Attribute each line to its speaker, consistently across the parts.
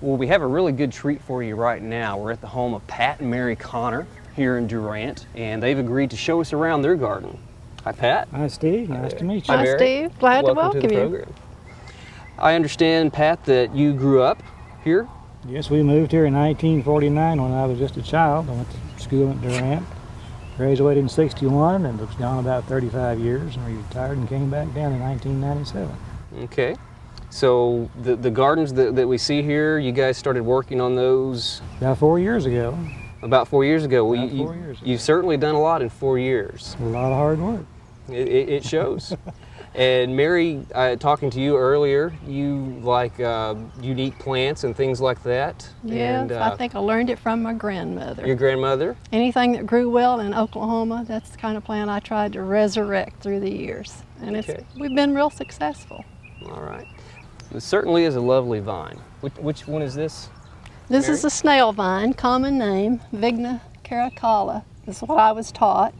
Speaker 1: Well, we have a really good treat for you right now. We're at the home of Pat and Mary Connor here in Durant, and they've agreed to show us around their garden. Hi, Pat.
Speaker 2: Hi, Steve. Nice to meet you.
Speaker 3: Hi, Steve. Glad to welcome
Speaker 1: to the
Speaker 3: you.
Speaker 1: program. I understand, Pat, that you grew up here?
Speaker 2: Yes, we moved here in 1949 when I was just a child. I went to school at Durant, graduated in '61, and was gone about 35 years, and retired and came back down in 1997.
Speaker 1: Okay. So the gardens that we see here, you guys started working on those?
Speaker 2: About 4 years ago.
Speaker 1: About 4 years ago. Well,
Speaker 2: About 4 years ago.
Speaker 1: You've certainly done a lot in 4 years.
Speaker 2: A lot of hard work.
Speaker 1: It shows. And Mary, talking to you earlier, you like unique plants and things like that.
Speaker 3: Yes,
Speaker 1: and,
Speaker 3: I think I learned it from my grandmother.
Speaker 1: Your grandmother?
Speaker 3: Anything that grew well in Oklahoma, that's the kind of plant I tried to resurrect through the years. And we've been real successful.
Speaker 1: All right. It certainly is a lovely vine. Which one is this?
Speaker 3: This
Speaker 1: Mary?
Speaker 3: is a snail vine, common name, Vigna caracalla. That's what I was taught.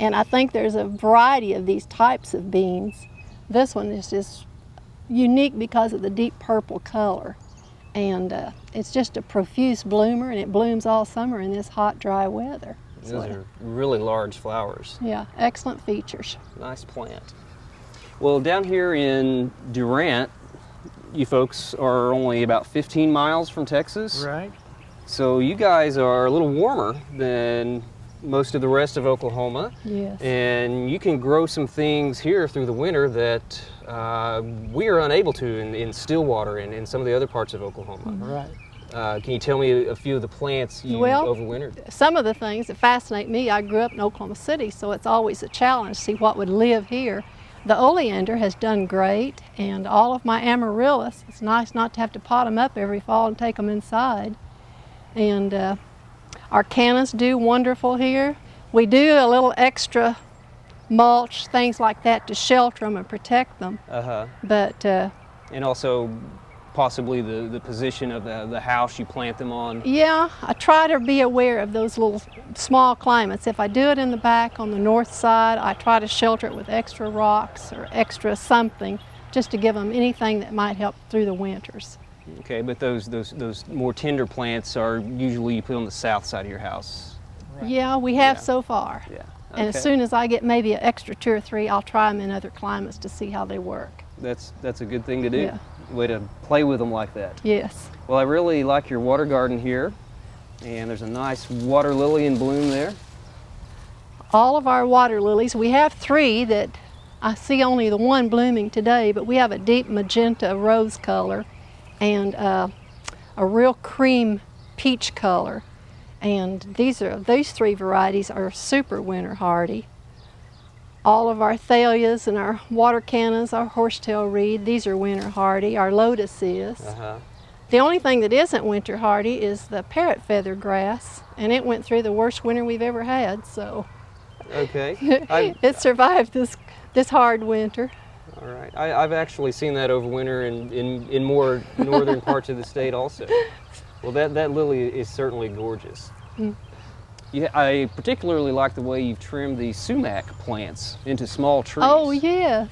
Speaker 3: And I think there's a variety of these types of beans. This one is just unique because of the deep purple color. And it's just a profuse bloomer, and it blooms all summer in this hot, dry weather.
Speaker 1: Those are really large flowers.
Speaker 3: Yeah, excellent features.
Speaker 1: Nice plant. Well, down here in Durant, you folks are only about 15 miles from Texas.
Speaker 2: Right.
Speaker 1: So you guys are a little warmer than most of the rest of Oklahoma.
Speaker 3: Yes.
Speaker 1: And you can grow some things here through the winter that we are unable to in Stillwater and in some of the other parts of Oklahoma.
Speaker 2: Right.
Speaker 1: Can you tell me a few of the plants you overwintered?
Speaker 3: Some of the things that fascinate me, I grew up in Oklahoma City, so it's always a challenge to see what would live here. The oleander has done great, and all of my amaryllis, it's nice not to have to pot them up every fall and take them inside. And our cannas do wonderful here. We do a little extra mulch, things like that, to shelter them and protect them. But
Speaker 1: and also possibly the position of the house you plant them on.
Speaker 3: yeah, I try to be aware of those little small climates. If I do it in the back on the north side, I try to shelter it with extra rocks or extra something, just to give them anything that might help through the winters.
Speaker 1: Okay, but those more tender plants are usually you put on the south side of your house.
Speaker 3: Right. Yeah, we have so far.
Speaker 1: Yeah. Okay.
Speaker 3: And as soon as I get maybe an extra 2 or 3, I'll try them in other climates to see how they work.
Speaker 1: That's a good thing to do.
Speaker 3: Yeah.
Speaker 1: Way to play with them like that.
Speaker 3: Yes.
Speaker 1: Well, I really like your water garden here, and there's a nice water lily in bloom there.
Speaker 3: All of our water lilies, we have 3 that I see only the one blooming today, but we have a deep magenta rose color and a real cream peach color. And these 3 varieties are super winter hardy. All of our thalias and our water cannas, our horsetail reed, these are winter hardy. Our lotus is. The only thing that isn't winter hardy is the parrot feather grass, and it went through the worst winter we've ever had. So
Speaker 1: okay,
Speaker 3: it survived this hard winter.
Speaker 1: All right, I've actually seen that overwinter in more northern parts of the state also. Well, that lily is certainly gorgeous. Yeah, I particularly like the way you've trimmed the sumac plants into small trees.
Speaker 3: Oh, yes.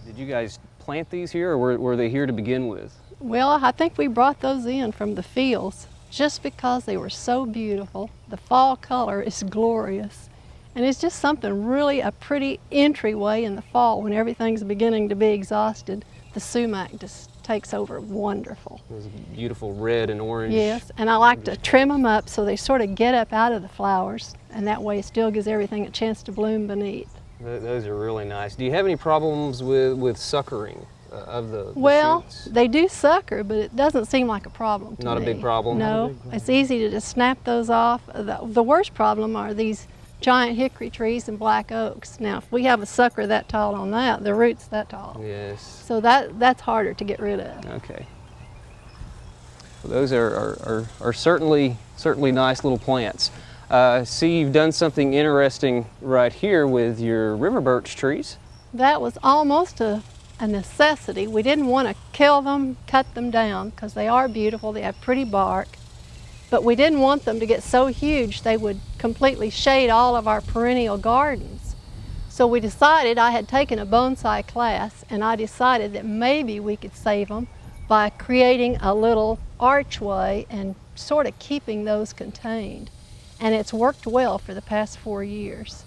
Speaker 1: Did you guys plant these here, or were they here to begin with?
Speaker 3: Well, I think we brought those in from the fields just because they were so beautiful. The fall color is glorious. And it's just something really a pretty entryway in the fall when everything's beginning to be exhausted. The sumac just takes over wonderful.
Speaker 1: Those beautiful red and orange.
Speaker 3: Yes, and I like to trim them up so they sort of get up out of the flowers, and that way it still gives everything a chance to bloom beneath.
Speaker 1: Those are really nice. Do you have any problems with suckering of the shoots?
Speaker 3: They do sucker, but it doesn't seem like a problem to me.
Speaker 1: Not a big problem?
Speaker 3: No, it's easy to just snap those off. The worst problem are these giant hickory trees and black oaks. Now, if we have a sucker that tall on that, the root's that tall.
Speaker 1: Yes.
Speaker 3: So that's harder to get rid of.
Speaker 1: Okay. Well, those are certainly nice little plants. See, you've done something interesting right here with your river birch trees.
Speaker 3: That was almost a necessity. We didn't want to kill them, cut them down, because they are beautiful, they have pretty bark. But we didn't want them to get so huge they would completely shade all of our perennial gardens. So we decided, I had taken a bonsai class, and I decided that maybe we could save them by creating a little archway and sort of keeping those contained. And it's worked well for the past 4 years.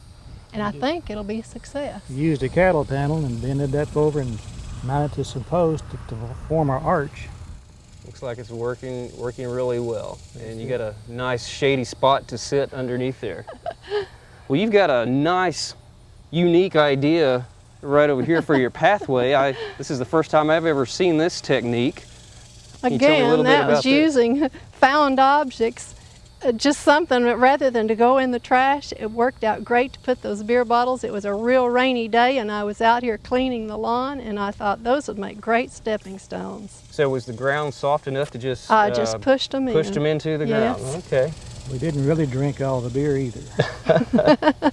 Speaker 3: And I think it'll be a success.
Speaker 2: We used a cattle panel and bended that over and mounted to some posts to form our arch.
Speaker 1: Looks like it's working really well. And you got a nice shady spot to sit underneath there. Well, you've got a nice, unique idea right over here for your pathway. This is the first time I've ever seen this technique. Can you tell me a
Speaker 3: Again,
Speaker 1: little bit
Speaker 3: that
Speaker 1: about
Speaker 3: was
Speaker 1: this?
Speaker 3: using found objects. Just something that rather than to go in the trash, it worked out great to put those beer bottles. It was a real rainy day and I was out here cleaning the lawn and I thought those would make great stepping stones.
Speaker 1: So was the ground soft enough to just
Speaker 3: I just pushed them in.
Speaker 1: pushed them into the ground?
Speaker 3: Yes.
Speaker 1: Okay.
Speaker 2: We didn't really drink all the beer either.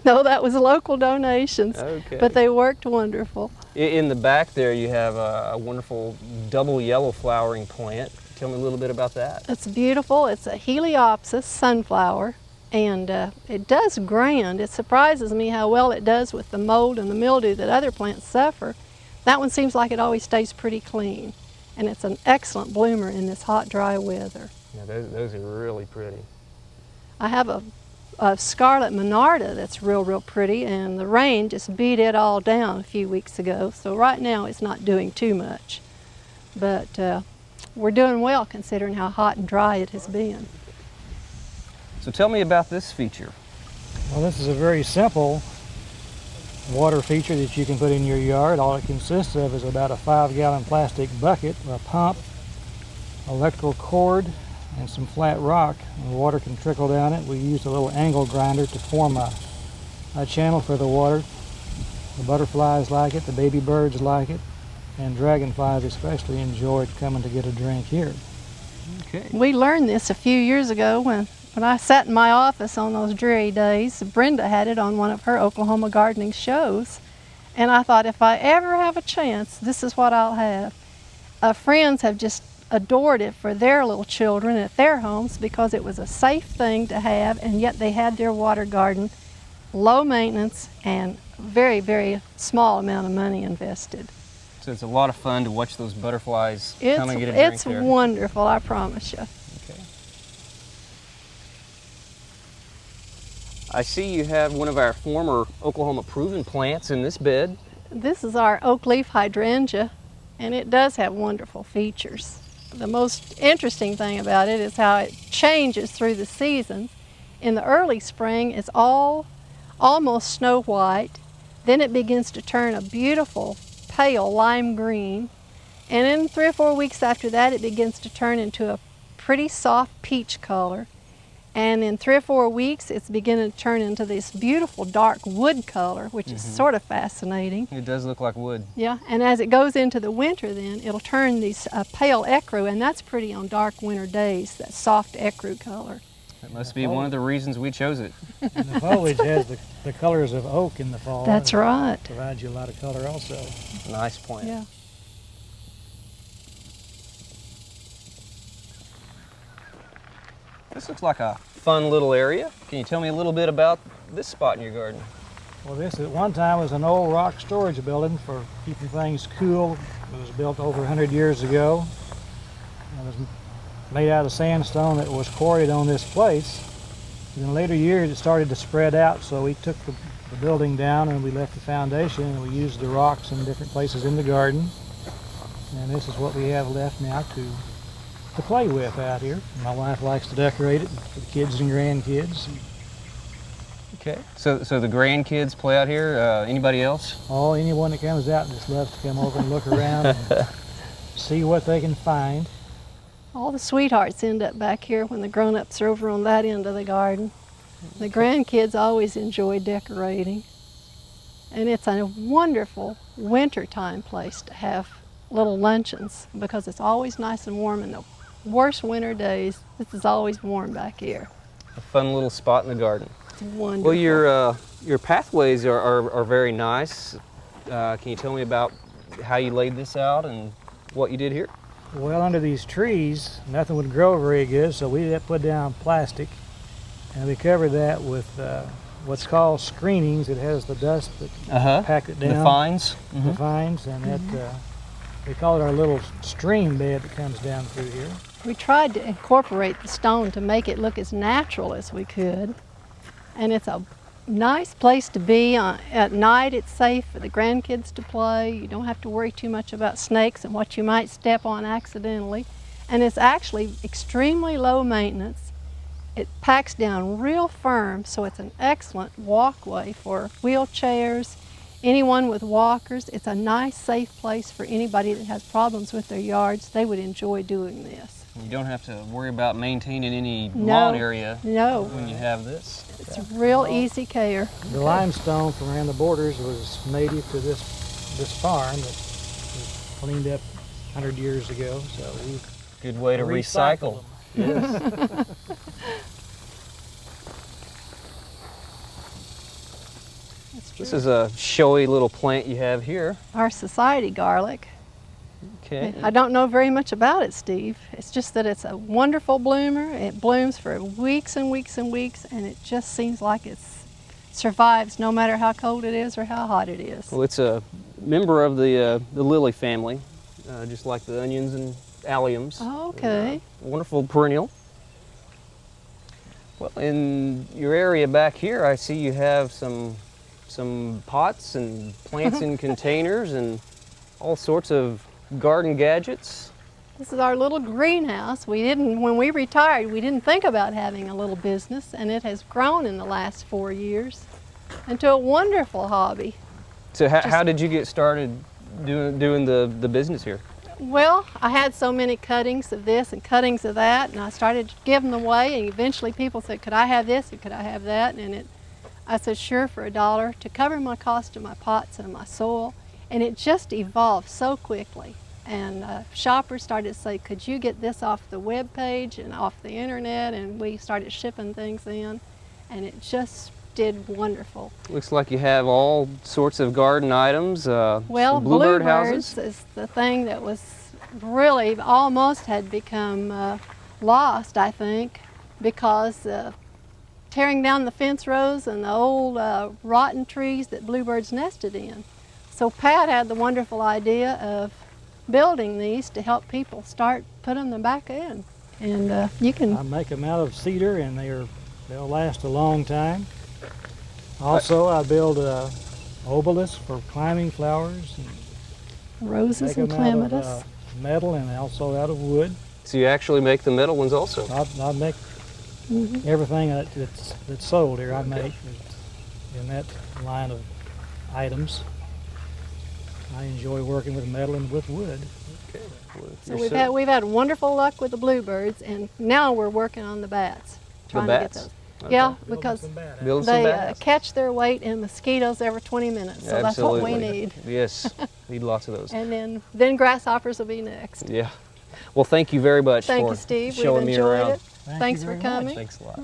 Speaker 3: No, that was local donations,
Speaker 1: Okay.
Speaker 3: but they worked wonderful.
Speaker 1: In the back there you have a wonderful double yellow flowering plant. Tell me a little bit about that.
Speaker 3: It's beautiful. It's a Heliopsis sunflower, and it does grand. It surprises me how well it does with the mold and the mildew that other plants suffer. That one seems like it always stays pretty clean, and it's an excellent bloomer in this hot, dry weather.
Speaker 1: Yeah, those are really pretty.
Speaker 3: I have a scarlet monarda that's real pretty, and the rain just beat it all down a few weeks ago, so right now it's not doing too much. But we're doing well considering how hot and dry it has been.
Speaker 1: So tell me about this feature.
Speaker 2: Well, this is a very simple water feature that you can put in your yard. All it consists of is about a 5-gallon plastic bucket, a pump, electrical cord, and some flat rock. And the water can trickle down it. We used a little angle grinder to form a channel for the water. The butterflies like it, the baby birds like it, and dragonflies especially enjoyed coming to get a drink here.
Speaker 1: Okay.
Speaker 3: We learned this a few years ago when I sat in my office on those dreary days. Brenda had it on one of her Oklahoma gardening shows, and I thought if I ever have a chance, this is what I'll have. Friends have just adored it for their little children at their homes because it was a safe thing to have, and yet they had their water garden, low maintenance, and very small amount of money invested.
Speaker 1: So it's a lot of fun to watch those butterflies come and get a drink
Speaker 3: It's
Speaker 1: there.
Speaker 3: wonderful, I promise you.
Speaker 1: Okay. I see you have one of our former Oklahoma proven plants in this bed.
Speaker 3: This is our Oakleaf Hydrangea, and it does have wonderful features. The most interesting thing about it is how it changes through the seasons. In the early spring, it's almost snow white. Then it begins to turn a beautiful pale lime green, and in 3 or 4 weeks after that it begins to turn into a pretty soft peach color, and in 3 or 4 weeks it's beginning to turn into this beautiful dark wood color, which is sort of fascinating.
Speaker 1: It does look like wood.
Speaker 3: Yeah, and as it goes into the winter then it'll turn these pale ecru, and that's pretty on dark winter days, that soft ecru color.
Speaker 1: That must be one of the reasons we chose it.
Speaker 2: And the foliage has the colors of oak in the fall.
Speaker 3: That's right.
Speaker 2: Provides you a lot of color also.
Speaker 1: Nice plant.
Speaker 3: Yeah.
Speaker 1: This looks like a fun little area. Can you tell me a little bit about this spot in your garden?
Speaker 2: Well, this at one time was an old rock storage building for keeping things cool. It was built over 100 years ago. It was made out of sandstone that was quarried on this place. In later years it started to spread out, so we took the building down and we left the foundation and we used the rocks in different places in the garden. And this is what we have left now to play with out here. My wife likes to decorate it for the kids and grandkids.
Speaker 1: Okay. So the grandkids play out here. Anybody else?
Speaker 2: Oh, anyone that comes out just loves to come over and look around and see what they can find.
Speaker 3: All the sweethearts end up back here when the grown-ups are over on that end of the garden. The grandkids always enjoy decorating. And it's a wonderful wintertime place to have little luncheons because it's always nice and warm in the worst winter days. This is always warm back here.
Speaker 1: A fun little spot in the garden.
Speaker 3: It's wonderful.
Speaker 1: Well, your pathways are very nice. Can you tell me about how you laid this out and what you did here?
Speaker 2: Well, under these trees, nothing would grow very good, so we put down plastic, and we covered that with what's called screenings. It has the dust that packed it down.
Speaker 1: The fines.
Speaker 2: The fines, and that We call it our little stream bed that comes down through here.
Speaker 3: We tried to incorporate the stone to make it look as natural as we could. And it's a nice place to be. At night it's safe for the grandkids to play. You don't have to worry too much about snakes and what you might step on accidentally. And it's actually extremely low maintenance. It packs down real firm, so it's an excellent walkway for wheelchairs, anyone with walkers. It's a nice, safe place for anybody that has problems with their yards. They would enjoy doing this.
Speaker 1: You don't have to worry about maintaining any lawn area when you have this.
Speaker 3: It's real easy care.
Speaker 2: The limestone from around the borders was native to this farm that was cleaned up 100 years ago. So we
Speaker 1: good way to recycle. Yes. This is a showy little plant you have here.
Speaker 3: Our society garlic.
Speaker 1: Okay.
Speaker 3: I don't know very much about it, Steve. It's just that it's a wonderful bloomer. It blooms for weeks and weeks and weeks, and it just seems like it survives no matter how cold it is or how hot it is.
Speaker 1: Well, it's a member of the lily family, just like the onions and alliums.
Speaker 3: Oh, okay.
Speaker 1: Wonderful perennial. Well, in your area back here, I see you have some pots and plants in containers and all sorts of garden gadgets.
Speaker 3: This is our little greenhouse. When we retired, we didn't think about having a little business, and it has grown in the last 4 years into a wonderful hobby.
Speaker 1: So how did you get started doing the business here?
Speaker 3: Well, I had so many cuttings of this and cuttings of that, and I started giving them away, and eventually people said, could I have this and could I have that? And I said, sure, for $1 to cover my cost of my pots and my soil. And it just evolved so quickly. And shoppers started to say, could you get this off the web page and off the internet? And we started shipping things in, and it just did wonderful.
Speaker 1: Looks like you have all sorts of garden items.
Speaker 3: Well,
Speaker 1: some bluebird
Speaker 3: bluebirds
Speaker 1: houses.
Speaker 3: is the thing that was really almost had become lost, I think, because tearing down the fence rows and the old rotten trees that bluebirds nested in. So Pat had the wonderful idea of building these to help people start putting them back in. And you can...
Speaker 2: I make them out of cedar, and they'll last a long time. Also, I build obelisks for climbing flowers. And
Speaker 3: roses and
Speaker 2: make them
Speaker 3: clematis.
Speaker 2: out of metal and also out of wood.
Speaker 1: So you actually make the metal ones also?
Speaker 2: I make everything that's sold here. I make in that line of items. I enjoy working with metal and with wood.
Speaker 1: Okay.
Speaker 3: Well, so we've had wonderful luck with the bluebirds, and now we're working on the bats. Trying to get those.
Speaker 1: Okay.
Speaker 3: Yeah, because they catch their weight in mosquitoes every 20 minutes, so that's what we need.
Speaker 1: Yes, need lots of those.
Speaker 3: And then grasshoppers will be next.
Speaker 1: Yeah. Well, thank you very much
Speaker 3: Thank
Speaker 1: for
Speaker 3: you, Steve.
Speaker 1: showing
Speaker 3: We've
Speaker 1: me
Speaker 3: enjoyed
Speaker 1: around.
Speaker 3: it. Thanks for coming.
Speaker 1: Thanks a lot.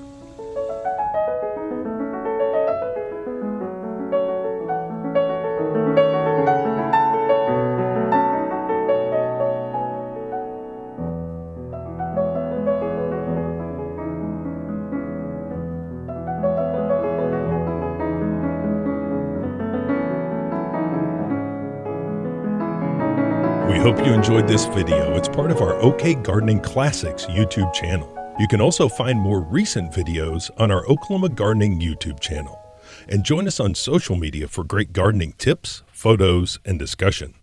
Speaker 4: We hope you enjoyed this video. It's part of our OK Gardening Classics YouTube channel. You can also find more recent videos on our Oklahoma Gardening YouTube channel. And join us on social media for great gardening tips, photos, and discussion.